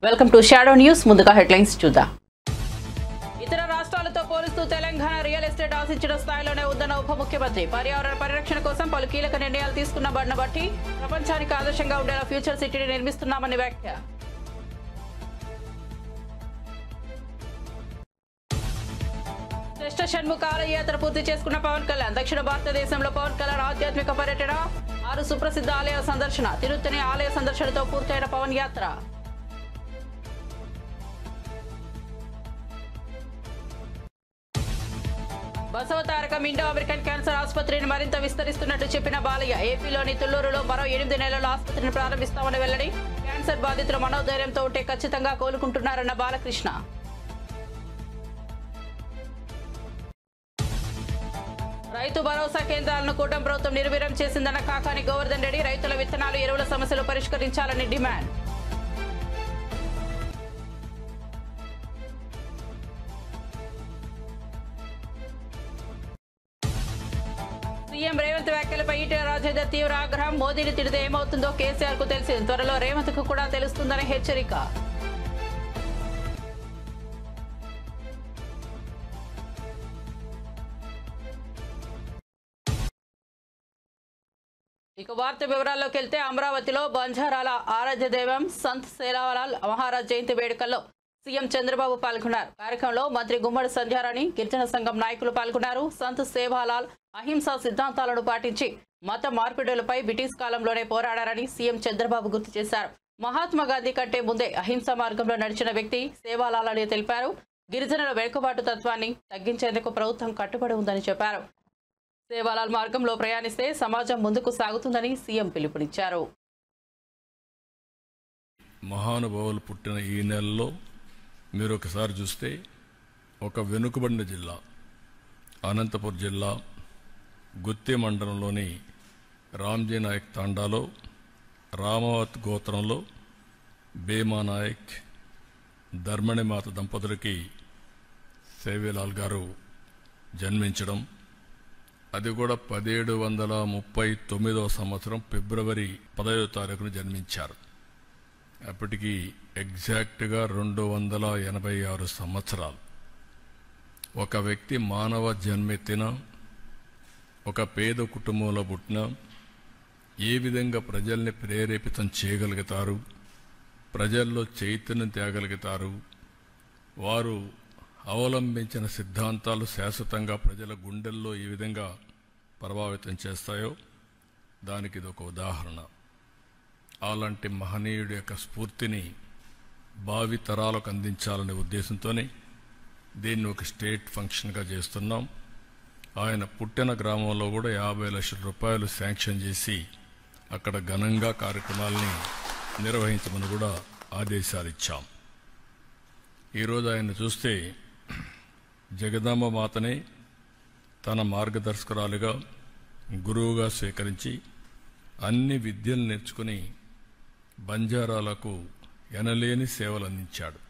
Welcome to shadow news. ముందుగా headlines చూద్దాం. ఇతర రాష్ట్రాలతో పోలిస్తూ తెలంగాణ రియల్ ఎస్టేట్ ఆశించిన స్థాయిలోనే ఉందన్న ఉప ముఖ్యమంత్రి. పర్యావరణ పరిరక్షణ కోసం పలు కీలక నిర్ణయాలు తీసుకున్న బడిన బట్టి ప్రపంచానికి ఆదర్శంగా ఉండేలా ఫ్యూచర్ సిటీని నిర్మిస్తున్నామని వ్యాఖ్య. శ్రేష్ఠ షణ్ముఖాల యాత్ర పూర్తి చేసుకున్న పవన్ కళ్యాణ్. దక్షిణ భారతదేశంలో పవన్ కళ్యాణ్ ఆధ్యాత్మిక పర్యటన, 6 సుప్రసిద్ధ ఆలయాల సందర్శన. తిరుత్తని ఆలయ సందర్శనతో పూర్తయిన పవన్ యాత్ర. బసవతారకం ఇండో అమెరికన్ క్యాన్సర్ ఆసుపత్రిని మరింత విస్తరిస్తున్నట్టు చెప్పిన బాలయ్య. ఏపీలోని తుళ్లూరులో మరో 8 నెలల ఆసుపత్రిని ప్రారంభిస్తామని వెల్లడి. క్యాన్సర్ బాధితులు మనోధైర్యంతో ఉంటే ఖచ్చితంగా కోలుకుంటున్నారన్న బాలకృష్ణ. రైతు భరోసా కేంద్రాలను కూటమి ప్రభుత్వం నిర్వీర్యం చేసిందన్న కాకాని గోవర్ధన్ రెడ్డి. రైతుల విత్తనాలు, ఎరువుల సమస్యలు పరిష్కరించాలని డిమాండ్. సీఎం రేవంత్ వ్యాఖ్యలపై ఈటెల రాజేందర్ తీవ్ర ఆగ్రహం. మోదీని తిడితే ఏమవుతుందో కేసీఆర్ కు తెలిసింది, త్వరలో రేవంత్ కు కూడా తెలుస్తుందని హెచ్చరిక. ఇక వార్త వివరాల్లోకి వెళ్తే, అమరావతిలో బంజారాల ఆరాధ్య దైవం సంత్ సేవాలాల్ మహారాజ్ జయంతి వేడుకల్లో సీఎం చంద్రబాబు పాల్గొన్నారు. కార్యక్రమంలో మంత్రి గుమ్మడి సంధ్యారాణి, గిరిజన సంఘం నాయకులు పాల్గొన్నారు. సంత్ సేవాలాల్ అహింసా సిద్ధాంతాలను పాటించి మత మార్పిడులపై బ్రిటిష్ కాలంలోనే పోరాడారని సీఎం చంద్రబాబు గుర్తు చేశారు. మహాత్మా గాంధీ కంటే ముందే అహింసా మార్గంలో నడిచిన వ్యక్తి సేవాలాల్ అని తెలిపారు. గిరిజనుల వెనుకబాటు తత్వాన్ని తగ్గించేందుకు ప్రభుత్వం కట్టుబడి ఉందని చెప్పారు. సేవాలాల్ మార్గంలో ప్రయాణిస్తే సమాజం ముందుకు సాగుతుందని సీఎం పిలుపునిచ్చారు. మహానుభావులు పుట్టిన ఈ నెలలో మీరు ఒకసారి చూస్తే ఒక వెనుకబడిన జిల్లా అనంతపురం జిల్లా గుత్తి మండలంలోని రామ్జీ నాయక్ తాండాలో రామావత్ గోత్రంలో భీమా నాయక్ ధర్మణిమాత దంపతులకి సేవాలాల్ గారు జన్మించడం, అది కూడా 1739వ సంవత్సరం ఫిబ్రవరి 10వ తారీఖున జన్మించారు. అప్పటికి ఎగ్జాక్ట్గా 286 సంవత్సరాలు. ఒక వ్యక్తి మానవ జన్మెత్తిన, ఒక పేద కుటుంబంలో పుట్టిన, ఏ విధంగా ప్రజల్ని ప్రేరేపితం చేయగలుగుతారు, ప్రజల్లో చైతన్యం తేగలుగుతారు, వారు అవలంబించిన సిద్ధాంతాలు శాశ్వతంగా ప్రజల గుండెల్లో ఏ విధంగా ప్రభావితం చేస్తాయో దానికి ఇదొక ఉదాహరణ. అలాంటి మహనీయుడి యొక్క స్ఫూర్తిని భావి తరాలకు అందించాలనే ఉద్దేశంతోనే దీన్ని ఒక స్టేట్ ఫంక్షన్గా చేస్తున్నాం. ఆయన పుట్టిన గ్రామంలో కూడా 50 లక్షల రూపాయలు శాంక్షన్ చేసి అక్కడ ఘనంగా కార్యక్రమాలని నిర్వహించమని కూడా ఆదేశాలు ఇచ్చాం. ఈరోజు ఆయన చూస్తే జగదాంబ మాతనే తన మార్గదర్శకురాలుగా, గురువుగా స్వీకరించి అన్ని విద్యలు నేర్చుకుని బంజారాలకు ఎనలేని సేవలు అందించాడు.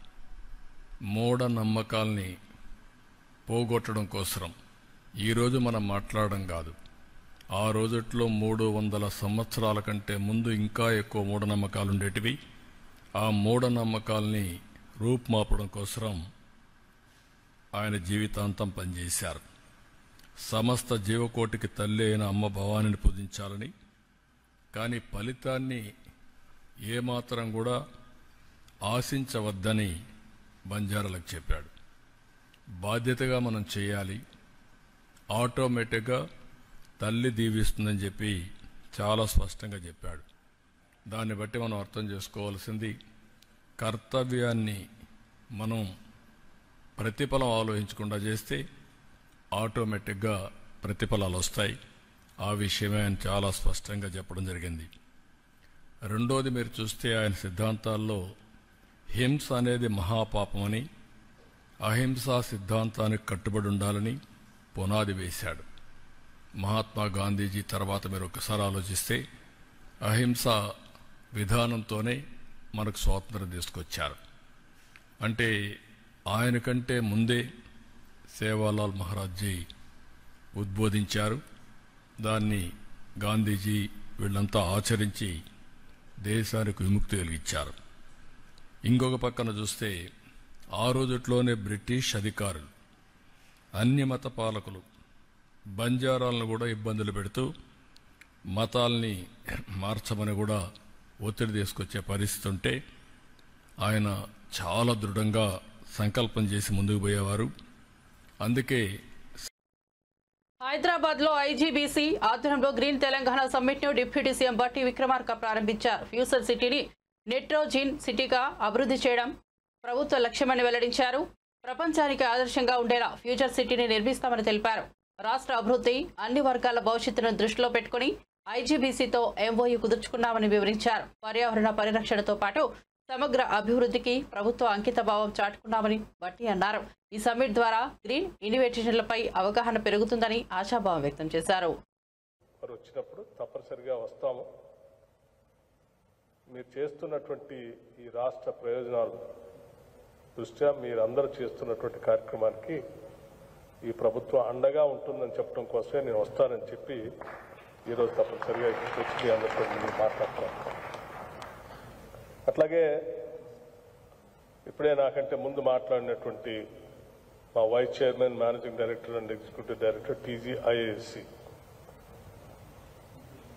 మూఢనమ్మకాల్ని పోగొట్టడం కోసం ఈరోజు మనం మాట్లాడడం కాదు, ఆ రోజుట్లో 300 సంవత్సరాల కంటే ముందు ఇంకా ఎక్కువ మూఢనమ్మకాలు ఉండేటివి. ఆ మూఢనమ్మకాల్ని రూపుమాపడం కోసం ఆయన జీవితాంతం పనిచేశారు. సమస్త జీవకోటికి తల్లి అయిన అమ్మ భవానిని పూజించాలని, కానీ ఫలితాన్ని ఏమాత్రం కూడా ఆశించవద్దని బంజారాలకు చెప్పాడు. బాధ్యతగా మనం చేయాలి, ఆటోమేటిక్గా తల్లి దీవిస్తుందని చెప్పి చాలా స్పష్టంగా చెప్పాడు. దాన్ని బట్టి మనం అర్థం చేసుకోవాల్సింది, కర్తవ్యాన్ని మనం ప్రతిఫలం ఆలోచించకుండా చేస్తే ఆటోమేటిక్గా ప్రతిఫలాలు వస్తాయి. ఆ విషయమే ఆయన చాలా స్పష్టంగా చెప్పడం జరిగింది. రెండోది, మీరు చూస్తే ఆయన సిద్ధాంతాల్లో హింస అనేది మహాపాపమని, అహింసా సిద్ధాంతానికి కట్టుబడి ఉండాలని పునాది వేశాడు. మహాత్మా గాంధీజీ తర్వాత మీరు ఒకసారి ఆలోచిస్తే అహింసా విధానంతోనే మనకు స్వాతంత్రం తీసుకొచ్చారు. అంటే ఆయన కంటే ముందే సేవాలాల్ మహారాజ్జీ ఉద్బోధించారు. దాన్ని గాంధీజీ వీళ్ళంతా ఆచరించి దేశానికి విముక్తి కలిగించారు. ఇంకొక పక్కన చూస్తే ఆ రోజుట్లోనే బ్రిటిష్ అధికారులు అన్య మత పాలకులు బంజారాలను కూడా ఇబ్బందులు పెడుతూ మతాల్ని మార్చమని కూడా ఒత్తిడి తీసుకొచ్చే పరిస్థితి ఉంటే ఆయన చాలా దృఢంగా సంకల్పం చేసి ముందుకు పోయేవారు. అందుకే హైదరాబాద్ లో ఐజీబీసీ ఆధ్వర్యంలో గ్రీన్ తెలంగాణ సమ్మిట్ ను డిప్యూటీ సీఎం బట్టి విక్రమార్క ప్రారంభించారు. ఫ్యూచర్ సిటీని నెట్రోజిన్ సిటీగా అభివృద్ధి చేయడం ప్రభుత్వ లక్ష్యమని వెల్లడించారు. ప్రపంచానికి ఆదర్శంగా ఉండేలా ఫ్యూచర్ సిటీని నిర్మిస్తామని తెలిపారు. రాష్ట్ర అభివృద్ధి అన్ని వర్గాల భవిష్యత్తును దృష్టిలో పెట్టుకుని ఐజీబీసీతో ఎంఓయూ కుదుర్చుకున్నామని వివరించారు. పర్యావరణ పరిరక్షణతో పాటు సమగ్ర అభివృద్ధికి ప్రభుత్వ అంకిత భావం చాటుకున్నామని బట్టి అన్నారు. ఈ సమ్మిట్ ద్వారా గ్రీన్ ఇన్నోవేషన్లపై అవగాహన పెరుగుతుందని ఆశాభావం వ్యక్తం చేశారు. వచ్చినప్పుడు తప్పనిసరిగా వస్తాము. మీరు చేస్తున్నటువంటి ఈ రాష్ట్ర ప్రయోజనాలు దృష్ట్యా మీరందరూ చేస్తున్నటువంటి కార్యక్రమానికి ఈ ప్రభుత్వం అండగా ఉంటుందని చెప్పడం కోసమే నేను వస్తానని చెప్పి ఈరోజు తప్పనిసరిగా వచ్చి మీ అందరితో మాట్లాడుతున్నాను. అట్లాగే ఇప్పుడే నాకంటే ముందు మాట్లాడినటువంటి మా vice chairman, managing director and executive director TGIAC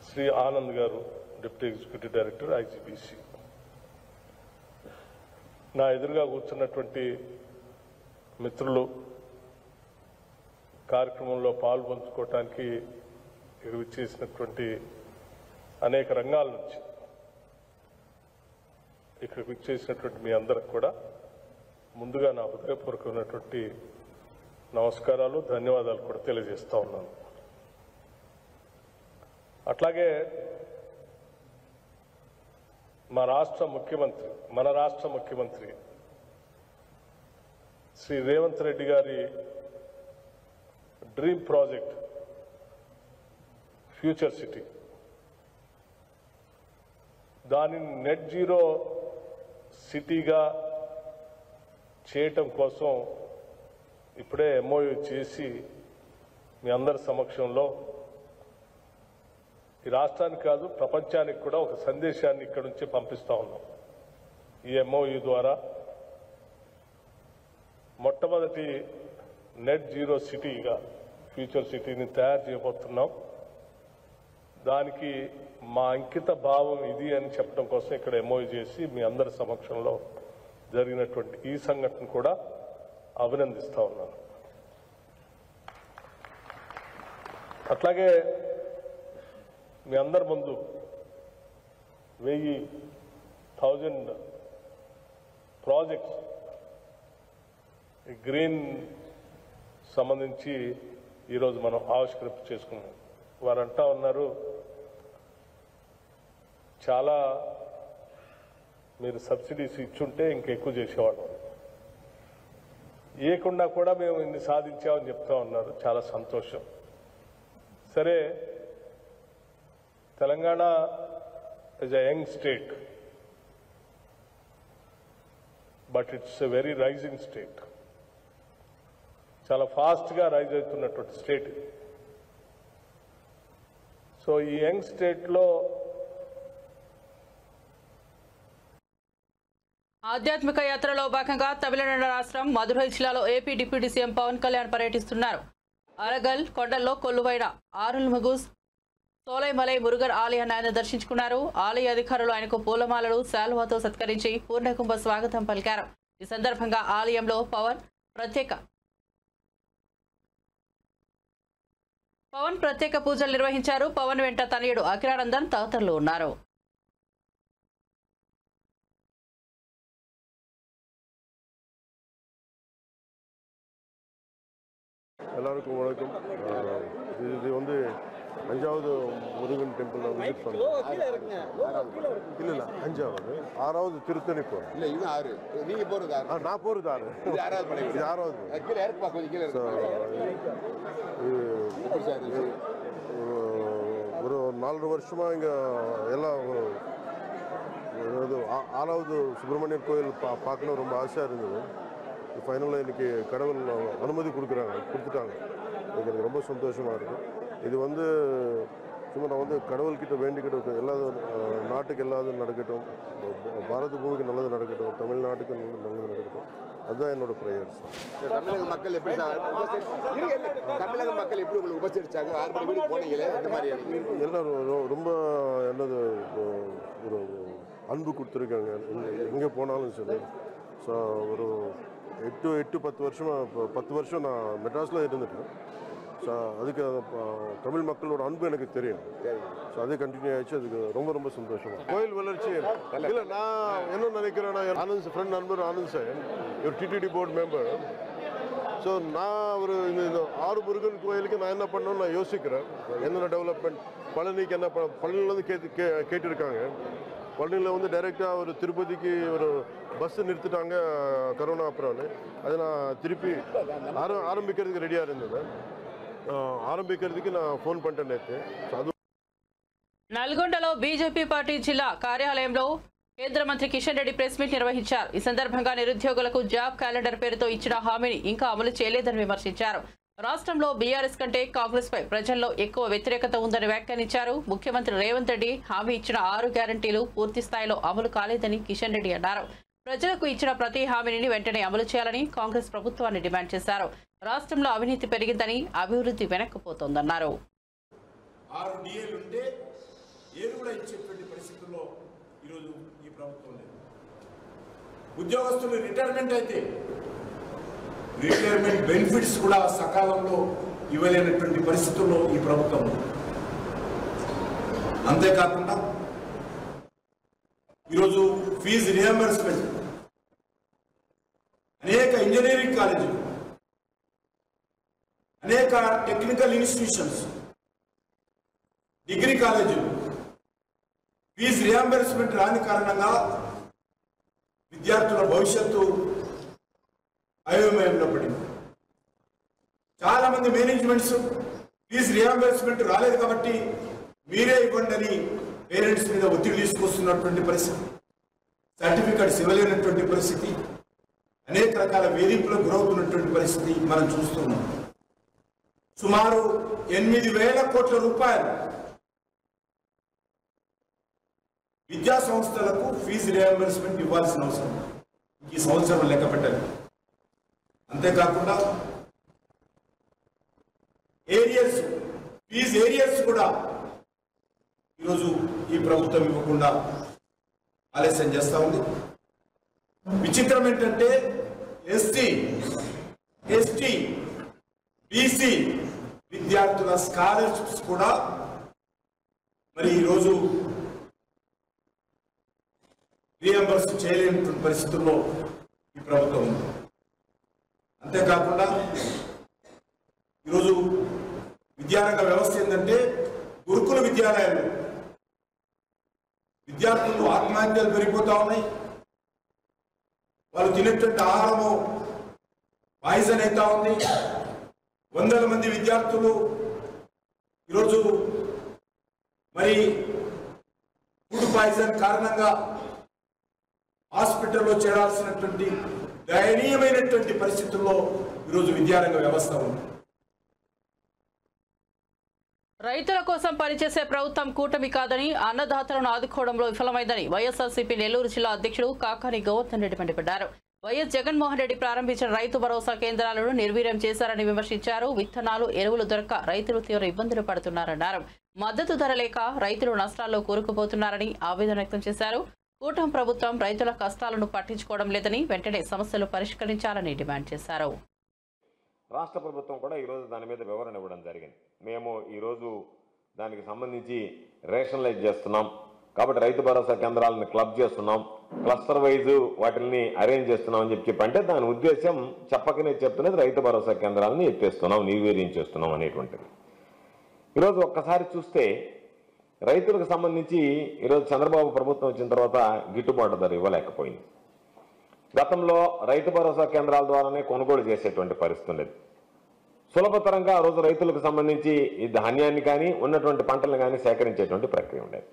Shri Anand garu, deputy executive director IGBC, నా ఎదురుగా కూర్చున్నటువంటి మిత్రులు, కార్యక్రమంలో పాల్పంచుకోవటానికి ఇక్కడ విచ్చేసినటువంటి అనేక రంగాల నుంచి ఇక్కడికి విచ్చేసినటువంటి మీ అందరికి కూడా ముందుగా నా హృదయపూర్వకమైనటువంటి నమస్కారాలు, ధన్యవాదాలు కూడా తెలియజేస్తా ఉన్నాను. అట్లాగే మన రాష్ట్ర ముఖ్యమంత్రి శ్రీ రేవంత్ రెడ్డి గారి డ్రీమ్ ప్రాజెక్ట్ ఫ్యూచర్ సిటీ, దానిని నెట్ జీరో సిటీగా చేయటం కోసం ఇప్పుడే ఎంఓయూ చేసి మీ అందరి సమక్షంలో ఈ రాష్ట్రానికి కాదు ప్రపంచానికి కూడా ఒక సందేశాన్ని ఇక్కడ నుంచి పంపిస్తా ఉన్నాం. ఈ ఎంఓయూ ద్వారా మొట్టమొదటి నెట్ జీరో సిటీగా ఫ్యూచర్ సిటీని తయారు చేయబోతున్నాం. దానికి మా అంకిత భావం ఇది అని చెప్పడం కోసం ఇక్కడ ఎంఓయూ చేసి మీ అందరి సమక్షంలో జరిగినటువంటి ఈ సంఘటన కూడా అభినందిస్తా ఉన్నాను. అట్లాగే మీ అందరి ముందు 1000 ప్రాజెక్ట్స్ గ్రీన్ సంబంధించి ఈరోజు మనం ఆవిష్కరింప చేసుకున్నాం. వారు అంటా ఉన్నారు, చాలా మీరు సబ్సిడీస్ ఇచ్చుంటే ఇంకెక్కువ చేసేవాళ్ళం, ఇవ్వకుండా కూడా మేము ఇన్ని సాధించామని చెప్తా ఉన్నారు. చాలా సంతోషం. సరే, Telangana is a young state, but it's a very rising state. చాలా ఫాస్ట్గా రైజ్ అవుతున్నటువంటి స్టేట్. సో ఈ యంగ్ స్టేట్లో ఆధ్యాత్మిక యాత్రలో భాగంగా తమిళనాడు రాష్ట్రం మదురై జిల్లాలో AP deputy CM Pawan Kalyan పర్యటిస్తున్నారు. అరగల్ కొండల్లో కొలువైన ఆరుల్ముగు సోలైమలై మురుగన్ ఆలయాన్ని ఆయన దర్శించుకున్నారు. ఆలయ అధికారులు ఆయనకు పూలమాలలు, శాలువాతో సత్కరించి పూర్ణకుంభ స్వాగతం పలికారు. ఈ సందర్భంగా ఆలయంలో పవన్ ప్రత్యేక పూజలు నిర్వహించారు. పవన్ వెంట తనయుడు అఖిలానందన్ తదితరులు ఉన్నారు. எல்லாருக்கும் வணக்கம். இது வந்து 5வது முருகன் டெம்பிள் விசிட் பண்ணுறோம். இல்லை 5வது 6வது திருத்தணி போகிறோம். இல்லை இது 6. நீங்கள் போகிறது 6. நான் போகிறது 6. இது 6வது படம். இது 6வது. கீழே இறக்குப்பா, கொஞ்சம் கீழே இருக்கு. ஒரு 4 வருஷமாக இங்கே எல்லாம் 6வது சுப்பிரமணியர் கோயில் பார்க்கணும் ரொம்ப ஆசையாக இருந்தது. ஃபைனலாக இன்றைக்கி கடவுள் அனுமதி கொடுத்துட்டாங்க. எனக்கு ரொம்ப சந்தோஷமாக இருக்குது. இது வந்து சும்மா நான் வந்து கடவுள்கிட்ட வேண்டிக்கிட்டு எல்லா நாட்டுக்கு எல்லாதும் நடக்கட்டும், பாரத பூமிக்கு நல்லது நடக்கட்டும், தமிழ்நாட்டுக்கு நல்லது நடக்கட்டும், அதுதான் என்னோட ப்ரேயர்ஸ். தமிழக மக்கள் எப்படி தமிழக மக்கள் எப்படி உங்களுக்கு உபசரிச்சாங்க? 6 மணி வீடு போனீங்களே, இந்த மாதிரி எல்லாம் ரொம்ப என்னது ஒரு அன்பு கொடுத்துருக்காங்க எங்கே போனாலும் சரி. ஸோ ஒரு 8-10 வருஷமாக 10 வருஷம் நான் மெட்ராஸில் இருந்துட்டேன். ஸோ அதுக்கு தமிழ் மக்களோட அன்பு எனக்கு தெரியும். ஸோ அது கண்டினியூ ஆயிடுச்சு. அதுக்கு ரொம்ப ரொம்ப சந்தோஷமா. கோயில் வளர்ச்சி இல்லை, நான் என்ன நினைக்கிறேன்னா, ஆனந்த் ஃப்ரெண்ட் நண்பர் ஆனந்த் சார் ஒரு டிடிடி போர்டு மெம்பர். ஸோ நான் ஒரு இந்த 6 முருகன் கோயிலுக்கு நான் என்ன பண்ணணும்னு நான் யோசிக்கிறேன். என்னென்ன டெவலப்மெண்ட் பழனிக்கு என்ன பழனிலேருந்து கேட்டிருக்காங்க. பழனியில் வந்து டைரெக்டாக ஒரு திருப்பதிக்கு ஒரு பஸ் நிறுத்திட்டாங்க கரோனா அப்புறம்னு. அதை நான் திருப்பி ஆரம்பிக்கிறதுக்கு ரெடியாக இருந்தது. ఆరంభించేందుకు నా ఫోన్ పంట నేతే. నల్గొండలో బీజేపీ పార్టీ జిల్లా కార్యాలయంలో కేంద్ర మంత్రి కిషన్ రెడ్డి ప్రెస్ మీట్ నిర్వహించారు. ఈ సందర్భంగా నిరుద్యోగులకు జాబ్ క్యాలెండర్ పేరుతో ఇచ్చిన హామీని ఇంకా అమలు చేయలేదని విమర్శించారు. రాష్ట్రంలో బీఆర్ఎస్ కంటే కాంగ్రెస్ పై ప్రజల్లో ఎక్కువ వ్యతిరేకత ఉందని వ్యాఖ్యానించారు. ముఖ్యమంత్రి రేవంత్ రెడ్డి హామీ ఇచ్చిన 6 గ్యారంటీలు పూర్తి స్థాయిలో అమలు కాలేదని కిషన్ రెడ్డి అన్నారు. ప్రజలకు ఇచ్చిన ప్రతి హామీని వెంటనే అమలు చేయాలని కాంగ్రెస్ ప్రభుత్వాన్ని డిమాండ్ చేశారు. రాష్ట్రంలో అవినీతి పెరిగిందని, అభివృద్ధి వెనక్కిపోతోందన్నారు. 6 డిఏలు ఉంటే 7 కూడా ఇచ్చేటువంటి పరిస్థితుల్లో ఈరోజు ఈ ప్రభుత్వం లేదు. ఉద్యోగస్తులు రిటైర్మెంట్ అయితే రిటైర్మెంట్ బెనిఫిట్స్ కూడా సకాలంలో ఇవ్వలేనటువంటి పరిస్థితుల్లో ఈ ప్రభుత్వం ఉంది. అంతేకాకుండా ఈరోజు ఫీజు రియంబర్స్మెంట్ అనేక ఇంజనీరింగ్ కాలేజీలు, అనేక టెక్నికల్ ఇన్స్టిట్యూషన్స్, డిగ్రీ కాలేజీలు ఫీజు రియంబర్స్మెంట్ రాని కారణంగా విద్యార్థుల భవిష్యత్తు అయోమయంలో పడింది. చాలా మంది మేనేజ్మెంట్స్ ఫీజు రియంబర్స్మెంట్ రాలేదు కాబట్టి మీరే ఇవ్వండి అని పేరెంట్స్ మీద ఒత్తిడి తీసుకొస్తున్నటువంటి పరిస్థితి, సర్టిఫికెట్స్ ఇవ్వలేనటువంటి పరిస్థితి, అనేక రకాల వేధింపులకు గురవుతున్నటువంటి పరిస్థితి మనం చూస్తున్నాం. సుమారు 8,000 కోట్ల రూపాయలు విద్యా సంస్థలకు ఫీజు రియంబర్స్మెంట్ ఇవ్వాల్సిన అవసరం ఈ సంవత్సరం లెక్క పెట్టాలి. అంతేకాకుండా ఏరియర్స్, ఫీజు ఏరియర్స్ కూడా ఈరోజు ఈ ప్రభుత్వం ఇవ్వకుండా ఆలస్యం చేస్తూ ఉంది. విచిత్రం ఏంటంటే ఎస్టీ, బీసీ విద్యార్థుల స్కాలర్షిప్స్ కూడా మరి ఈరోజు రియంబర్స్ చేయలేనటువంటి పరిస్థితుల్లో ఈ ప్రభుత్వం ఉంది. అంతేకాకుండా ఈరోజు విద్యారంగ వ్యవస్థ ఏంటంటే గురుకుల విద్యాలయాలు విద్యార్థులు ఆత్మహత్యలు పెరిగిపోతా ఉన్నాయి. వాళ్ళు తినేటువంటి ఆహారము పాయిజన్ అవుతా ఉంది. వందల మంది విద్యార్థులు ఈరోజు మరి ఫుడ్ పాయిజన్ కారణంగా హాస్పిటల్లో చేరాల్సినటువంటి దయనీయమైనటువంటి పరిస్థితుల్లో ఈరోజు విద్యారంగ వ్యవస్థ ఉంది. రైతుల కోసం పనిచేసే ప్రభుత్వం కూటమి కాదని, అన్నదాతలను ఆదుకోవడంలో విఫలమైందని వైఎస్ఆర్సీపీ నెల్లూరు జిల్లా అధ్యక్షుడు కాకాని గోవర్ధన్ రెడ్డి మండిపడ్డారు. వైఎస్ జగన్మోహన్ రెడ్డి ప్రారంభించిన రైతు భరోసా కేంద్రాలను నిర్వీర్యం చేశారని విమర్శించారు. విత్తనాలు, ఎరువులు దొరక్క రైతులు తీవ్ర ఇబ్బందులు పడుతున్నారన్నారు. మద్దతు ధర లేక రైతులు నష్టాల్లో కూరుకుపోతున్నారని ఆవేదన వ్యక్తం చేశారు. కూటమి ప్రభుత్వం రైతుల కష్టాలను పట్టించుకోవడం లేదని, వెంటనే సమస్యలు పరిష్కరించాలని డిమాండ్ చేశారు. రాష్ట్ర ప్రభుత్వం కూడా ఈరోజు దాని మీద వివరణ ఇవ్వడం జరిగింది. మేము ఈరోజు దానికి సంబంధించి రేషనలైజ్ చేస్తున్నాం కాబట్టి రైతు భరోసా కేంద్రాలను క్లబ్ చేస్తున్నాం, క్లస్టర్ వైజ్ వాటిని అరేంజ్ చేస్తున్నాం అని చెప్పంటే దాని ఉద్దేశం చెప్పకనే చెప్తున్నది రైతు భరోసా కేంద్రాలను ఎత్తేస్తున్నాం, నిర్వీర్యం చేస్తున్నాం అనేటువంటిది. ఈరోజు ఒక్కసారి చూస్తే రైతులకు సంబంధించి ఈరోజు చంద్రబాబు ప్రభుత్వం వచ్చిన తర్వాత గిట్టుబాటు ధర ఇవ్వలేకపోయింది. గతంలో రైతు భరోసా కేంద్రాల ద్వారానే కొనుగోలు చేసేటువంటి పరిస్థితి ఉండేది. సులభతరంగా ఆ రోజు రైతులకు సంబంధించి ఈ ధాన్యాన్ని కానీ ఉన్నటువంటి పంటలను కానీ సేకరించేటువంటి ప్రక్రియ ఉండేది.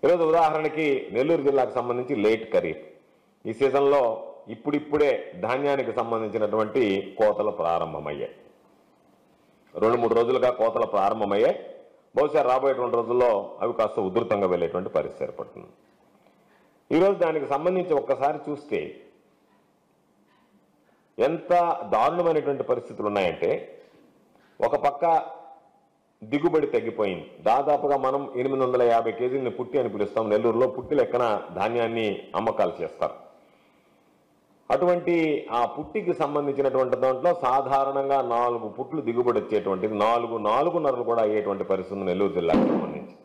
ఈరోజు ఉదాహరణకి నెల్లూరు జిల్లాకు సంబంధించి లేట్ ఖరీఫ్ ఈ సీజన్లో ఇప్పుడిప్పుడే ధాన్యానికి సంబంధించినటువంటి కోతలు ప్రారంభమయ్యాయి. 2-3 రోజులుగా కోతలు ప్రారంభమయ్యాయి. బహుశా రాబోయేటువంటి రోజుల్లో అవి కాస్త ఉధృతంగా వెళ్ళేటువంటి పరిస్థితి ఏర్పడుతుంది. ఈరోజు దానికి సంబంధించి ఒక్కసారి చూస్తే ఎంత దారుణమైనటువంటి పరిస్థితులు ఉన్నాయంటే, ఒక పక్క దిగుబడి తగ్గిపోయింది. దాదాపుగా మనం 850 కేజీలని పుట్టి అని పిలుస్తాం. నెల్లూరులో పుట్టి లెక్కన ధాన్యాన్ని అమ్మకాలు చేస్తారు. అటువంటి ఆ పుట్టికి సంబంధించినటువంటి దాంట్లో సాధారణంగా 4 పుట్లు దిగుబడి వచ్చేటువంటిది 4.5 కూడా అయ్యేటువంటి పరిస్థితి నెల్లూరు జిల్లాకు సంబంధించి.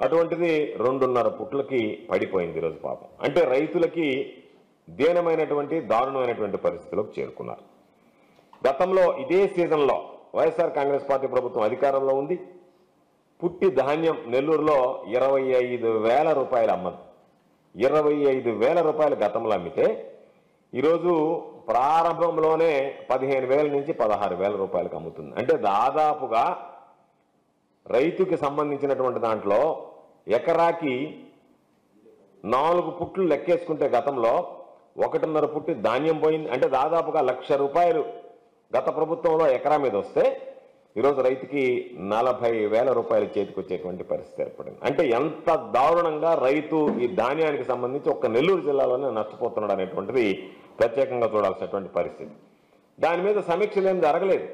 అటువంటిది 2.5 పుట్లకి పడిపోయింది ఈరోజు పాపం. అంటే రైతులకి దీనమైనటువంటి దారుణమైనటువంటి పరిస్థితులకు చేరుకున్నారు. గతంలో ఇదే సీజన్లో వైఎస్ఆర్ కాంగ్రెస్ పార్టీ ప్రభుత్వం అధికారంలో ఉంది. పుట్టి ధాన్యం నెల్లూరులో 25,000 రూపాయలు అమ్మదు. 25,000 రూపాయలు గతంలో అమ్మితే ఈరోజు ప్రారంభంలోనే 15,000 నుంచి 16,000 రూపాయలకు అమ్ముతుంది. అంటే దాదాపుగా రైతుకి సంబంధించినటువంటి దాంట్లో ఎకరాకి 4 పుట్లు లెక్కేసుకుంటే గతంలో 1.5 పుట్టి ధాన్యం పోయింది. అంటే దాదాపుగా 1,00,000 రూపాయలు గత ప్రభుత్వంలో ఎకరా మీద వస్తే ఈరోజు రైతుకి 40,000 రూపాయలు చేతికి వచ్చేటువంటి పరిస్థితి ఏర్పడింది. అంటే ఎంత దారుణంగా రైతు ఈ ధాన్యానికి సంబంధించి ఒక్క నెల్లూరు జిల్లాలోనే నష్టపోతున్నాడు అనేటువంటిది ప్రత్యేకంగా చూడాల్సినటువంటి పరిస్థితి. దాని మీద సమీక్షలు ఏం జరగలేదు.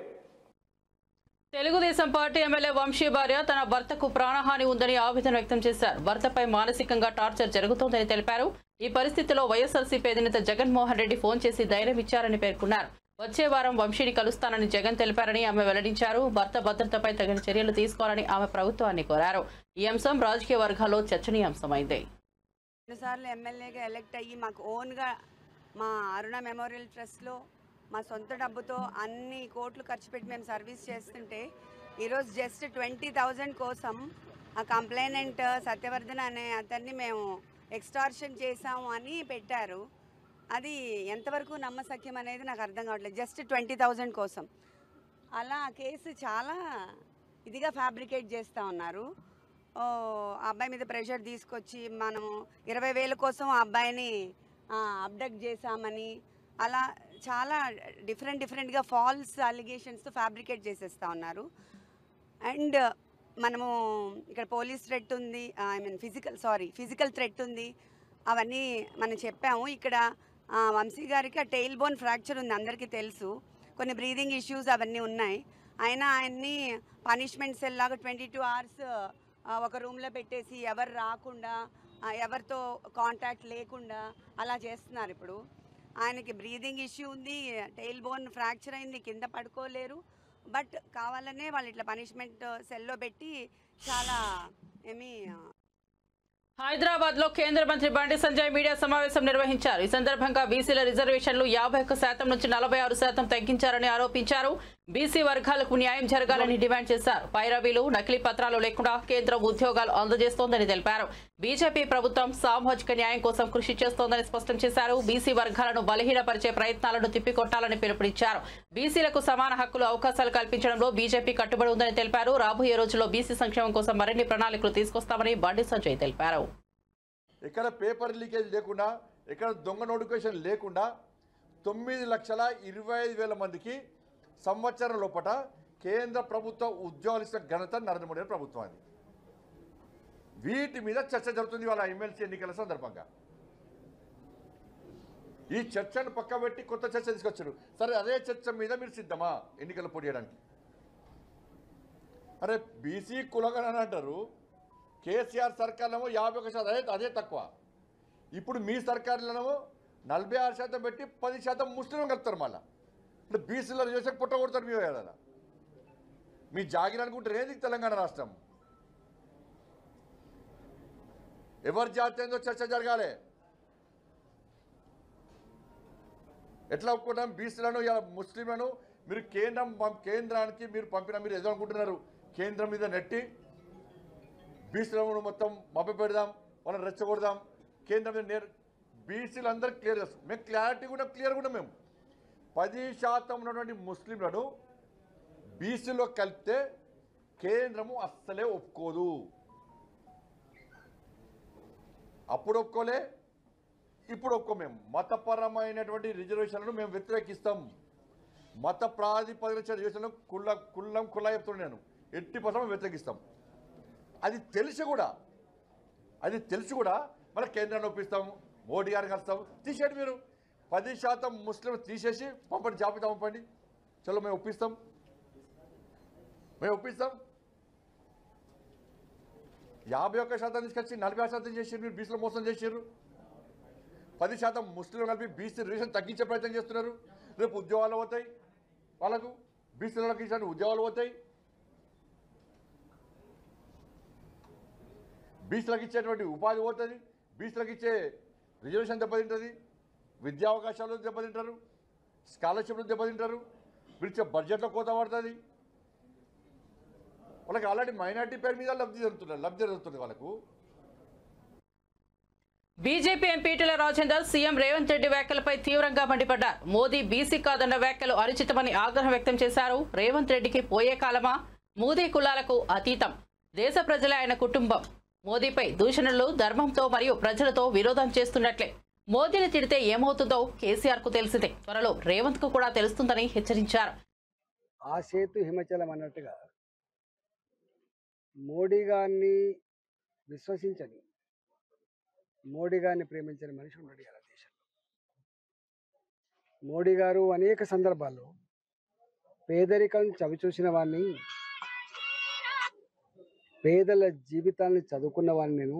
తెలుగుదేశం పార్టీ ఎమ్మెల్యే వంశీ భార్య తన భర్తకు ప్రాణహాని ఉందని ఆవేదన వ్యక్తం చేశారు. భర్తపై మానసికంగా టార్చర్ జరుగుతోందని తెలిపారు. ఈ పరిస్థితిలో వైఎస్ఆర్సీపీ అధినేత జగన్మోహన్ రెడ్డి ఫోన్ చేసి ధైర్యం ఇచ్చారని పేర్కొన్నారు. వచ్చే వారం వంశీని కలుస్తానని జగన్ తెలిపారని ఆమె వెల్లడించారు. భర్త భద్రతపై తగిన చర్యలు తీసుకోవాలని ఆమె ప్రభుత్వాన్ని కోరారు. ఈ అంశం రాజకీయ వర్గాల్లో చర్చనీయాంశమైంది. రెండుసార్లు ఎమ్మెల్యేగా ఎలక్ట్ అయ్యి మాకు ఓన్గా మా అరుణ మెమోరియల్ ట్రస్ట్లో మా సొంత డబ్బుతో అన్ని కోట్లు ఖర్చు పెట్టి మేము సర్వీస్ చేస్తుంటే ఈరోజు జస్ట్ 20,000 కోసం ఆ కంప్లైనెంట్ సత్యవర్ధన్ అనే అతన్ని మేము ఎక్స్టార్షన్ చేసాము అని పెట్టారు. అది ఎంతవరకు నమ్మసక్యం అనేది నాకు అర్థం కావట్లేదు. జస్ట్ 20,000 కోసం అలా కేసు చాలా ఇదిగా ఫ్యాబ్రికేట్ చేస్తూ ఉన్నారు. అబ్బాయి మీద ప్రెషర్ తీసుకొచ్చి మనము 20,000 కోసం ఆ అబ్బాయిని అబ్డక్ట్ చేశామని అలా చాలా డిఫరెంట్గా ఫాల్స్ అలిగేషన్స్తో ఫ్యాబ్రికేట్ చేసేస్తూ ఉన్నారు. అండ్ మనము ఇక్కడ పోలీస్ థ్రెట్ ఉంది, ఫిజికల్ థ్రెట్ ఉంది, అవన్నీ మనం చెప్పాము. ఇక్కడ వంశీ గారికి ఆ టెయిల్ బోన్ ఫ్రాక్చర్ ఉంది, అందరికీ తెలుసు. కొన్ని బ్రీదింగ్ ఇష్యూస్ అవన్నీ ఉన్నాయి. అయినా ఆయన్ని పనిష్మెంట్ సెల్ లాగా 22 hours ఒక రూమ్లో పెట్టేసి ఎవరు రాకుండా ఎవరితో కాంటాక్ట్ లేకుండా అలా చేస్తున్నారు. ఇప్పుడు ఆయనకి బ్రీదింగ్ ఇష్యూ ఉంది, టెయిల్ బోన్ ఫ్రాక్చర్ అయింది, కింద పడుకోలేరు. బట్ కావాలనే వాళ్ళు ఇట్లా పనిష్మెంట్ సెల్లో పెట్టి చాలా హైదరాబాద్ లో కేంద్ర మంత్రి బండి సంజయ్ మీడియా సమావేశం నిర్వహించారు. ఈ సందర్భంగా బీసీల రిజర్వేషన్లు 51% నుంచి 46% తగ్గించారని ఆరోపించారు. బీసీ వర్గాలకు న్యాయం జరగాలని డిమాండ్ చేశారు. పైరవీలు, నకిలీ పత్రాలు లేకుండా కేంద్రం ఉద్యోగాలు అందజేస్తోందని తెలిపారు. బీజేపీ ప్రభుత్వం సామాజిక న్యాయం కోసం కృషి చేస్తోందని స్పష్టం చేశారు. బీసీ వర్గాలను బలహీనపరిచే ప్రయత్నాలను తిప్పికొట్టాలని పిలుపునిచ్చారు. బీసీలకు సమాన హక్కులు, అవకాశాలు కల్పించడంలో బీజేపీ కట్టుబడి ఉందని తెలిపారు. రాబోయే రోజుల్లో బీసీ సంక్షేమం కోసం మరిన్ని ప్రణాళికలు తీసుకొస్తామని బండి సంజయ్ తెలిపారు. ఇక్కడ పేపర్ లీకేజ్ లేకుండా, ఇక్కడ దొంగ నోటిఫికేషన్ లేకుండా 9,25,000 మందికి సంవత్సరం లోపల కేంద్ర ప్రభుత్వ ఉద్యోగాలు ఇచ్చిన ఘనత నరేంద్ర మోడీ ప్రభుత్వం. అది వీటి మీద చర్చ జరుగుతుంది వాళ్ళ ఎమ్మెల్సీ ఎన్నికల సందర్భంగా. ఈ చర్చను పక్క పెట్టి కొత్త చర్చ తీసుకొచ్చారు. సరే, అదే చర్చ మీద మీరు సిద్ధమా ఎన్నికలు పోటీ చేయడానికి? అరే, బీసీ కులగణన అంటారు. కేసీఆర్ సర్కార్లేమో 51%, అదే తక్కువ. ఇప్పుడు మీ సర్కార్లోనేమో 46% పెట్టి 10% ముస్లింలు కలుపుతారు. మళ్ళీ అంటే బీసీలో చేసే పుట్ట కొడతారు. మీ ఏడాది మీ జాగిరి అనుకుంటారు ఏంది తెలంగాణ రాష్ట్రం? ఎవరి జాతి ఏందో చర్చ జరగాలి. ఎట్లా ఒప్పుకుంటాం? బీసీలను ముస్లింలను మీరు కేంద్రానికి మీరు పంపిన మీరు ఏదో అనుకుంటున్నారు. కేంద్రం మీద నెట్టి బీసీలను మొత్తం మభ్య పెడదాం, వాళ్ళని రెచ్చగొడదాం. కేంద్రం మీద బీసీలు అందరూ క్లియర్ చేస్తాం. మేము క్లారిటీ కూడా క్లియర్గా ఉన్నాం. మేము 10% ఉన్నటువంటి ముస్లింలను బీసీలో కలిపితే కేంద్రము అస్సలే ఒప్పుకోదు. అప్పుడు ఒప్పుకోలే, ఇప్పుడు ఒప్పుకో. మేము మతపరమైనటువంటి రిజర్వేషన్లను మేము వ్యతిరేకిస్తాం. మత ప్రాతిపదిక రిజర్వేషన్లు కుల్లా చెప్తున్నాను నేను. 80% వ్యతిరేకిస్తాం. అది తెలిసి కూడా మన కేంద్రాన్ని ఒప్పిస్తాము, మోడీ గారిని కలుస్తాము. తీసేయండి మీరు 10% ముస్లిం తీసేసి పంపండి, జాబితా పంపండి. చలో మేము ఒప్పిస్తాం. 51% తీసుకొచ్చి 40% చేసారు. మీరు బీసీలో మోసం చేసారు. 10% ముస్లింలు కలిపి బీసీ రిజర్వేషన్ తగ్గించే ప్రయత్నం చేస్తున్నారు. రేపు ఉద్యోగాలు పోతాయి, వాళ్ళకు బీసీలకు ఇచ్చిన ఉద్యోగాలు పోతాయి. బీసీలకు ఇచ్చేటువంటి ఉపాధి పోతుంది, బీసీలకు ఇచ్చే రిజర్వేషన్ దెబ్బతింటుంది, విద్యా అవకాశాలు దెబ్బతింటారు, స్కాలర్షిప్లు దెబ్బతింటారు, మీరు ఇచ్చే బడ్జెట్లో కోత పడుతుంది. వాళ్ళకి ఆల్రెడీ మైనార్టీ పేరు మీద లబ్ధి జరుగుతుంది వాళ్ళకు. BJP MP Etela Rajender CM Revanth Reddy వ్యాఖ్యలపై తీవ్రంగా మండిపడ్డారు. మోదీ బీసీ కాదన్న వ్యాఖ్యలు అనుచితమని ఆగ్రహం వ్యక్తం చేశారు. రేవంత్ రెడ్డికి పోయే కాలమా? మోదీ కులాలకు అతీతం, దేశ ప్రజలే ఆయన కుటుంబం. మోదీపై దూషణలు ధర్మంతో మరియు ప్రజలతో విరోధం చేస్తున్నట్లే. మోదీని తిడితే ఏమవుతుందో కేసీఆర్ కు తెలిసిందే, త్వరలో రేవంత్ కు కూడా తెలుస్తుందని హెచ్చరించారు. ఆ సేతు హిమచలం అన్నట్టుగా మోడీ గారిని విశ్వసించని, మోడీ గారిని ప్రేమించని మనిషి ఉన్నాడు ఇలా దేశంలో. మోడీ గారు అనేక సందర్భాల్లో పేదరికం చవిచూసిన వాడిని, పేదల జీవితాన్ని చదువుకున్న వాడిని నేను.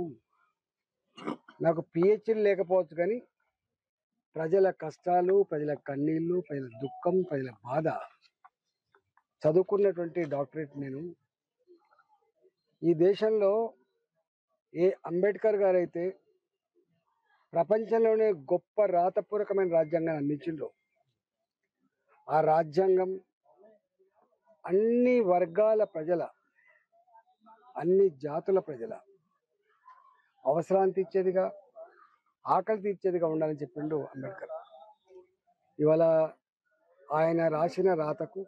నాకు పిహెచ్డీ లేకపోవచ్చు కానీ ప్రజల కష్టాలు, ప్రజల కన్నీళ్ళు, ప్రజల దుఃఖం, ప్రజల బాధ చదువుకున్నటువంటి డాక్టరేట్ నేను. ఈ దేశంలో ఏ అంబేద్కర్ గారు అయితే ప్రపంచంలోనే గొప్ప రాతపూర్వకమైన రాజ్యాంగాన్ని అందించిండ్రో, ఆ రాజ్యాంగం అన్ని వర్గాల ప్రజల, అన్ని జాతుల ప్రజల అవసరాన్ని తీర్చేదిగా, ఆకలి తీర్చేదిగా ఉండాలని చెప్పిండు అంబేద్కర్. ఇవాళ ఆయన రాసిన రాతకు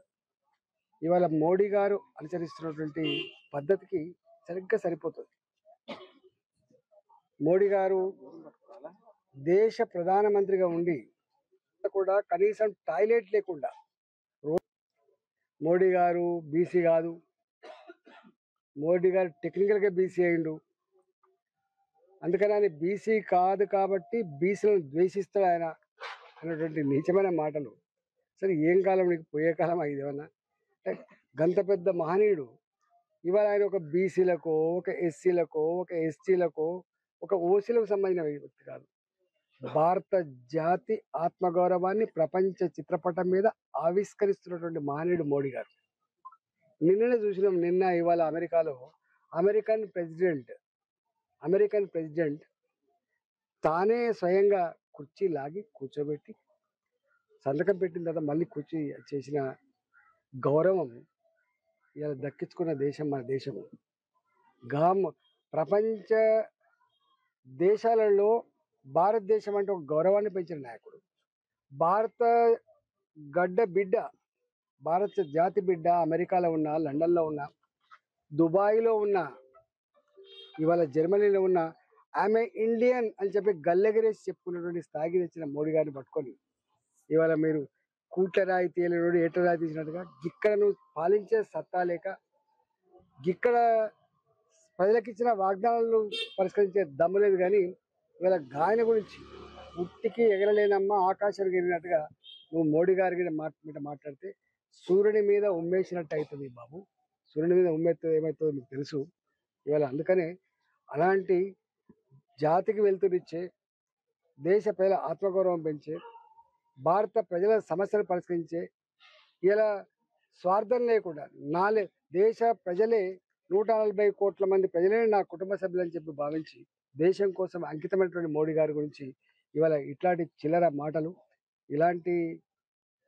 ఇవాళ మోడీ గారు అనుసరిస్తున్నటువంటి పద్ధతికి సరిగ్గా సరిపోతుంది. మోడీ గారు దేశ ప్రధానమంత్రిగా ఉండి కూడా కనీసం టాయిలెట్ లేకుండా, మోడీ గారు బీసీ కాదు, మోడీ గారు టెక్నికల్గా బీసీ అయిండు, అందుకని ఆయన బీసీ కాదు కాబట్టి బీసీలను ద్వేషిస్తాడు ఆయన అన్నటువంటి నీచమైన మాటలు. సరే ఏం కాలం నీకు పోయే కాలం ఇది ఏమన్నా? గంత పెద్ద మహనీయుడు ఇవాళ ఆయన ఒక బీసీలకో, ఒక ఎస్సీలకో, ఒక ఎస్టీలకో, ఒక ఓసీలకు సంబంధించిన వ్యక్తి కాదు. భారత జాతి ఆత్మగౌరవాన్ని ప్రపంచ చిత్రపటం మీద ఆవిష్కరిస్తున్నటువంటి మహనీయుడు మోడీ గారు. నిన్ననే చూసినాం, నిన్న ఇవాళ అమెరికాలో అమెరికన్ ప్రెసిడెంట్ తానే స్వయంగా కుర్చీ లాగి కూర్చోబెట్టి సంతకం పెట్టిన తర్వాత మళ్ళీ కుర్చీ చేసిన గౌరవం ఇలా దక్కించుకున్న దేశం మన దేశము. ప్రపంచ దేశాలలో భారతదేశం అంటే ఒక గౌరవాన్ని పెంచిన నాయకుడు. భారత గడ్డ బిడ్డ, భారత జాతి బిడ్డ అమెరికాలో ఉన్న, లండన్లో ఉన్న, దుబాయ్లో ఉన్న, ఇవాళ జర్మనీలో ఉన్న ఆమె ఇండియన్ అని చెప్పి గల్లెగరేసి చెప్పుకున్నటువంటి స్థాయికి తెచ్చిన మోడీ గారిని పట్టుకొని ఇవాళ మీరు కూట్ల రాయి తేలినోడు ఏట రాయి తీసినట్టుగా ఇక్కడ నువ్వు పాలించే సత్తా లేక, ఇక్కడ ప్రజలకు ఇచ్చిన వాగ్దానాలను పరిష్కరించే దమ్ము లేదు. కానీ ఇవాళ గాయన గురించి ఉట్టికి ఎగరలేనమ్మా ఆకాశానికి ఎగిరినట్టుగా నువ్వు మోడీ గారి మీద మాట్లాడితే సూర్యుని మీద ఉమ్మేసినట్టు అవుతుంది బాబు. సూర్యుని మీద ఉమ్మేస్తే ఏమవుతుందో మీకు తెలుసు. ఇవాళ అందుకనే అలాంటి జాతికి వెళ్తునిచ్చే, దేశ ప్రజల ఆత్మగౌరవం పెంచే, భారత ప్రజల సమస్యలు పరిష్కరించే, ఇలా స్వార్థం లేకుండా దేశ ప్రజలే 140 కోట్ల మంది ప్రజలే నా కుటుంబ సభ్యులని చెప్పి భావించి దేశం కోసం అంకితమైనటువంటి మోడీ గారి గురించి ఇవాళ ఇట్లాంటి చిల్లర మాటలు, ఇలాంటి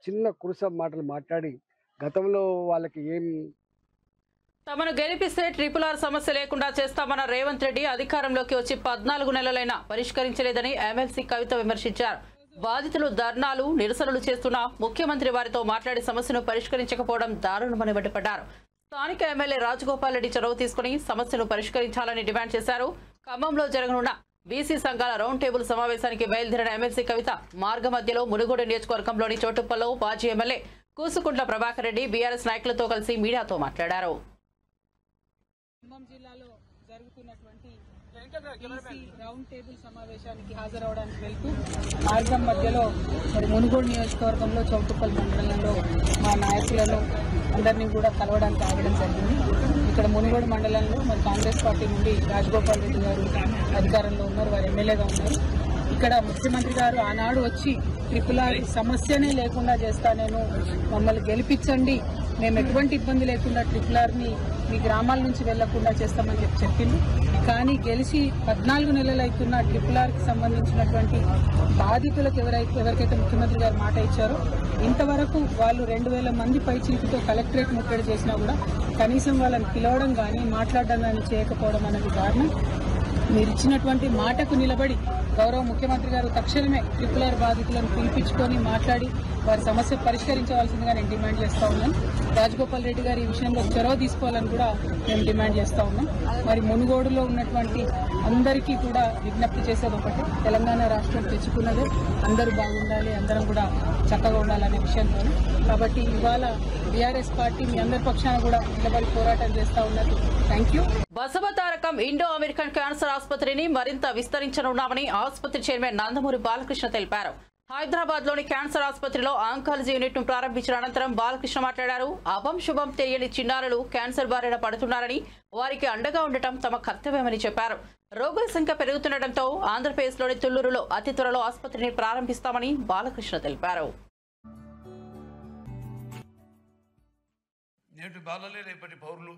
చిన్న కురుస మాటలు మాట్లాడి గతంలో వాళ్ళకి ఏం తమను గెలిపిస్తే RRR సమస్య లేకుండా చేస్తామన్న రేవంత్ రెడ్డి అధికారంలోకి వచ్చి 14 నెలలైనా పరిష్కరించలేదని ఎమ్మెల్సీ కవిత విమర్శించారు. బాధితులు ధర్నాలు, నిరసనలు చేస్తున్నా ముఖ్యమంత్రి వారితో మాట్లాడి సమస్యను పరిష్కరించకపోవడం దారుణమని మండిపడ్డారు. స్థానిక ఎమ్మెల్యే రాజగోపాల్ రెడ్డి చొరవ తీసుకుని సమస్యను పరిష్కరించాలని డిమాండ్ చేశారు. ఖమ్మంలో జరగనున్న బీసీ సంఘాల రౌండ్ టేబుల్ సమావేశానికి బయలుదేరిన ఎమ్మెల్సీ కవిత మార్గ మధ్యలో మునుగోడు నియోజకవర్గంలోని చోటుప్పల్లో మాజీ ఎమ్మెల్యే కూసుకుంట్ల ప్రభాకర్ రెడ్డి బీఆర్ఎస్ నాయకులతో కలిసి మీడియాతో మాట్లాడారు. ఖమ్మం జిల్లాలో జరుగుతున్నటువంటి రౌండ్ టేబుల్ సమావేశానికి హాజరవడానికి వెళ్తూ మార్గం మధ్యలో మరి మునుగోడు నియోజకవర్గంలో చౌటుప్పల్ మండలంలో మా నాయకులను అందరినీ కూడా కలవడానికి ఆగడం జరిగింది. ఇక్కడ మునుగోడు మండలంలో మరి కాంగ్రెస్ పార్టీ నుండి రాజగోపాల్ రెడ్డి గారు అధికారంలో ఉన్నారు, వారు ఎమ్మెల్యేగా ఉన్నారు. ఇక్కడ ముఖ్యమంత్రి గారు ఆనాడు వచ్చి RRR సమస్యనే లేకుండా చేస్తా, నేను మమ్మల్ని గెలిపించండి, మేము ఎటువంటి ఇబ్బంది లేకుండా RRRని మీ గ్రామాల నుంచి వెళ్లకుండా చేస్తామని చెప్పింది. కానీ గెలిచి 14 నెలలు అవుతున్న RRRకి సంబంధించినటువంటి బాధితులకు ఎవరికైతే ముఖ్యమంత్రి గారు మాట ఇచ్చారో ఇంతవరకు వాళ్ళు 2000 మంది పైచిలుకుతో కలెక్టరేట్ ముట్టడి చేసినా కూడా కనీసం వాళ్ళని పిలవడం కానీ మాట్లాడడం కానీ చేయకపోవడం అనేది కారణం. మీరు ఇచ్చినటువంటి మాటకు నిలబడి గౌరవ ముఖ్యమంత్రి గారు తక్షణమే RRR బాధితులను పిలిపించుకొని మాట్లాడి వారి సమస్య పరిష్కరించవలసిందిగా నేను డిమాండ్ చేస్తా ఉన్నాను. రాజగోపాల్ రెడ్డి గారు ఈ విషయంలో చొరవ తీసుకోవాలని కూడా మేము డిమాండ్ చేస్తా ఉన్నాం. మరి మునుగోడులో ఉన్నటువంటి అందరికీ కూడా విజ్ఞప్తి చేసేది ఒకటి, తెలంగాణ రాష్ట్రం తెచ్చుకున్నదే అందరూ బాగుండాలి, అందరం కూడా చక్కగా ఉండాలనే విషయంలో. కాబట్టి ఇవాళ బీఆర్ఎస్ పార్టీ మీ అందరి పక్షాన కూడా నిలబడి పోరాటం చేస్తా ఉన్నారు. Thank you. Basavatarakam Indo American cancer ఆసుపత్రిని మరింత విస్తరించనున్నామని ఆసుపత్రి చైర్మన్ నందమూరి బాలకృష్ణ తెలిపారు. హైదరాబాద్ లోని క్యాన్సర్ ఆసుపత్రిలో ఆంకాలజీ యూనిట్ ను ప్రారంభించిన అనంతరం బాలకృష్ణ మాట్లాడారు. అభం శుభం తెలియని చిన్నారులు క్యాన్సర్ బారిన పడుతున్నారని, వారికి అండగా ఉండటం తమ కర్తవ్యమని చెప్పారు. రోగుల సంఖ్య పెరుగుతుండటంతో ఆంధ్రప్రదేశ్ లోని తుళ్లూరులో అతి త్వరలో ఆసుపత్రిని ప్రారంభిస్తామని బాలకృష్ణ తెలిపారు. నేటి బాలలే రేపటి పౌరులు,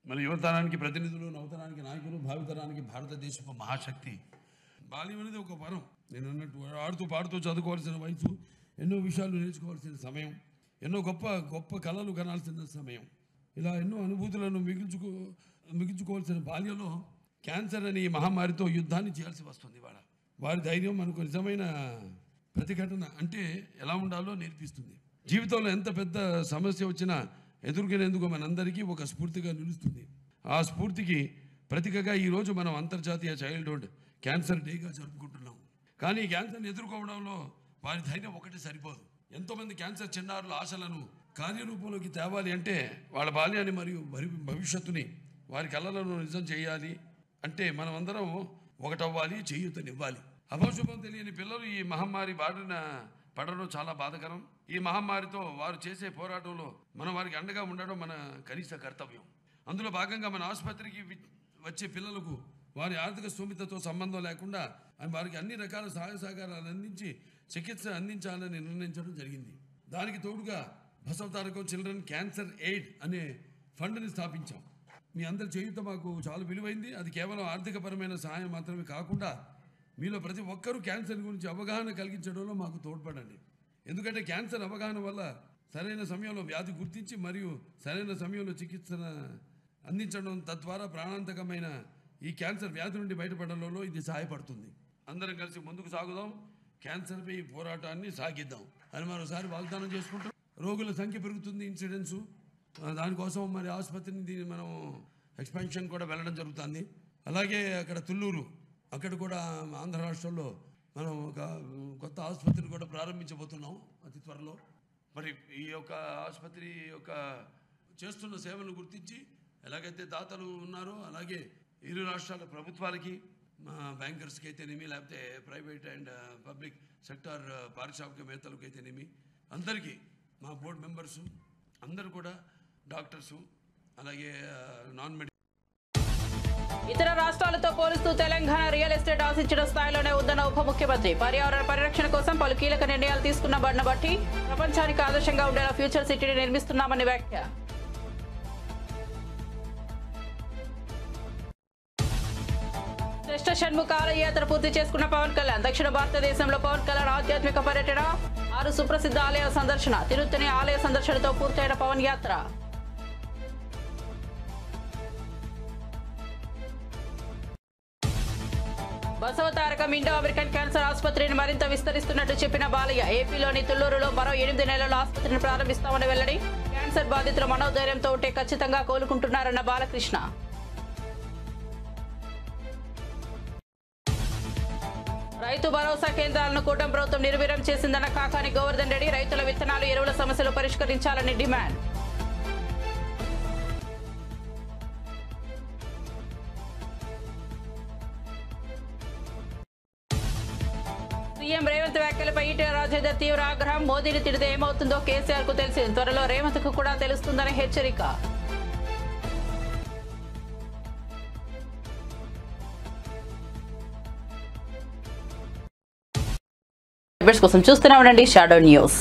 మన యువతరానికి ప్రతినిధులు, నవతరానికి నాయకులు, భావితరానికి భారతదేశపు మహాశక్తి. బాల్యం అనేది ఒక వరం. నేను అన్నట్టు ఆడుతూ పాడుతూ చదువుకోవాల్సిన వయసు, ఎన్నో విషయాలు నేర్చుకోవాల్సిన సమయం, ఎన్నో గొప్ప గొప్ప కళలు కనాల్సిన సమయం, ఇలా ఎన్నో అనుభూతులను మిగుల్చుకోవాల్సిన బాల్యంలో క్యాన్సర్ అనే మహమ్మారితో యుద్ధాన్ని చేయాల్సి వస్తుంది. వారి ధైర్యం మనకు నిజమైన ప్రతిఘటన అంటే ఎలా ఉండాలో నేర్పిస్తుంది. జీవితంలో ఎంత పెద్ద సమస్య వచ్చినా ఎదుర్కొనేందుకు మనందరికీ ఒక స్ఫూర్తిగా నిలుస్తుంది. ఆ స్ఫూర్తికి ప్రతీకగా ఈరోజు మనం అంతర్జాతీయ చైల్డ్హుడ్ క్యాన్సర్ డేగా జరుపుకుంటున్నాం. కానీ క్యాన్సర్ని ఎదుర్కోవడంలో వారి ధైర్యం ఒకటి సరిపోదు. ఎంతోమంది క్యాన్సర్ చిన్నారుల ఆశలను కార్యరూపంలోకి తేవాలి అంటే, వాళ్ళ బాల్యాన్ని మరియు భవిష్యత్తుని, వారి కళలను నిజం చేయాలి అంటే మనమందరం ఒకటవ్వాలి, చేయూతనివ్వాలి. అభశుభం తెలియని పిల్లలు ఈ మహమ్మారి బారిన పడడం చాలా బాధాకరం. ఈ మహమ్మారితో వారు చేసే పోరాటంలో మనం వారికి అండగా ఉండడం మన కనీస కర్తవ్యం. అందులో భాగంగా మన ఆసుపత్రికి వచ్చే పిల్లలకు వారి ఆర్థిక స్థోమతతో సంబంధం లేకుండా వారికి అన్ని రకాల సహాయ సహకారాలు అందించి చికిత్స అందించాలని నిర్ణయించడం జరిగింది. దానికి తోడుగా బసవతారకం చిల్డ్రన్ క్యాన్సర్ ఎయిడ్ అనే ఫండ్ని స్థాపించాం. మీ అందరి చేయూత మాకు చాలా విలువైంది. అది కేవలం ఆర్థికపరమైన సహాయం మాత్రమే కాకుండా మీలో ప్రతి ఒక్కరూ క్యాన్సర్ గురించి అవగాహన కలిగించడంలో మాకు తోడ్పడండి. ఎందుకంటే క్యాన్సర్ అవగాహన వల్ల సరైన సమయంలో వ్యాధి గుర్తించి మరియు సరైన సమయంలో చికిత్సను అందించడం, తద్వారా ప్రాణాంతకమైన ఈ క్యాన్సర్ వ్యాధి నుండి బయటపడడంలో ఇది సహాయపడుతుంది. అందరం కలిసి ముందుకు సాగుదాం, క్యాన్సర్పై పోరాటాన్ని సాగిద్దాం అని మరోసారి వాగ్దానం చేసుకుంటాం. రోగుల సంఖ్య పెరుగుతుంది, ఇన్సిడెన్సు, దానికోసం మరి ఆసుపత్రిని దీన్ని మనం ఎక్స్పాన్షన్ కూడా వెళ్ళడం జరుగుతుంది. అలాగే అక్కడ తుళ్ళూరు, అక్కడ కూడా ఆంధ్ర రాష్ట్రంలో మనం ఒక కొత్త ఆసుపత్రిని కూడా ప్రారంభించబోతున్నాం అతి త్వరలో. మరి ఈ యొక్క ఆసుపత్రి యొక్క చేస్తున్న సేవలను గుర్తించి ఎలాగైతే దాతలు ఉన్నారో అలాగే ఇరు రాష్ట్రాల ప్రభుత్వాలకి, మా బ్యాంకర్స్కి అయితేనేమి, లేకపోతే ప్రైవేట్ అండ్ పబ్లిక్ సెక్టార్ పారిశ్రామికవేత్తలకు అయితేనేమి, అందరికీ మా బోర్డు మెంబర్సు అందరూ కూడా డాక్టర్సు, అలాగే నాన్ మెడికల్. ఇతర రాష్ట్రాలతో పోలిస్తూ తెలంగాణ రియల్ ఎస్టేట్ ఆశించిన స్థాయిలోనే ఉందన్న ఉప ముఖ్యమంత్రి. పర్యావరణ పరిరక్షణ కోసం పలు కీలక నిర్ణయాలు తీసుకున్న బట్టి ప్రపంచానికి ఆదర్శంగా ఉండేలా ఫ్యూచర్ సిటీని నిర్మిస్తున్నామని వ్యాఖ్య. శ్రేష్ఠ షణ్ముఖ ఆలయ యాత్ర పూర్తి చేసుకున్న పవన్ కళ్యాణ్. దక్షిణ భారతదేశంలో పవన్ కళ్యాణ్ ఆధ్యాత్మిక పర్యటన, 6 సుప్రసిద్ధ ఆలయ సందర్శన. తిరుత్తని ఆలయ సందర్శనతో పూర్తయిన పవన్ యాత్ర. బసవతారకం ఇండో అమెరికన్ క్యాన్సర్ ఆసుపత్రిని మరింత విస్తరిస్తున్నట్టు చెప్పిన బాలయ్య. ఏపీలోని తుళ్లూరులో మరో 8 నెలల్లో ఆసుపత్రిని ప్రారంభిస్తామని వెల్లడి. క్యాన్సర్ బాధితుల మనోధైర్యంతో ఉంటే ఖచ్చితంగా కోలుకుంటున్నారన్న బాలకృష్ణ. రైతు భరోసా కేంద్రాలను కూటమి ప్రభుత్వం నిర్వీర్యం చేసిందన్న కాకాని గోవర్ధన్ రెడ్డి. రైతుల విత్తనాలు, ఎరువుల సమస్యలు పరిష్కరించాలని డిమాండ్. సీఎం రేవంత్ వ్యాఖ్యలపై ఈటెల రాజేందర్ తీవ్ర ఆగ్రహం. మోదీని తిడితే ఏమవుతుందో కేసీఆర్ కు తెలిసింది. త్వరలో రేవంత్ కు కూడా తెలుస్తుందని హెచ్చరిక. కోసం చూస్తూనే ఉండండి షాడో న్యూస్.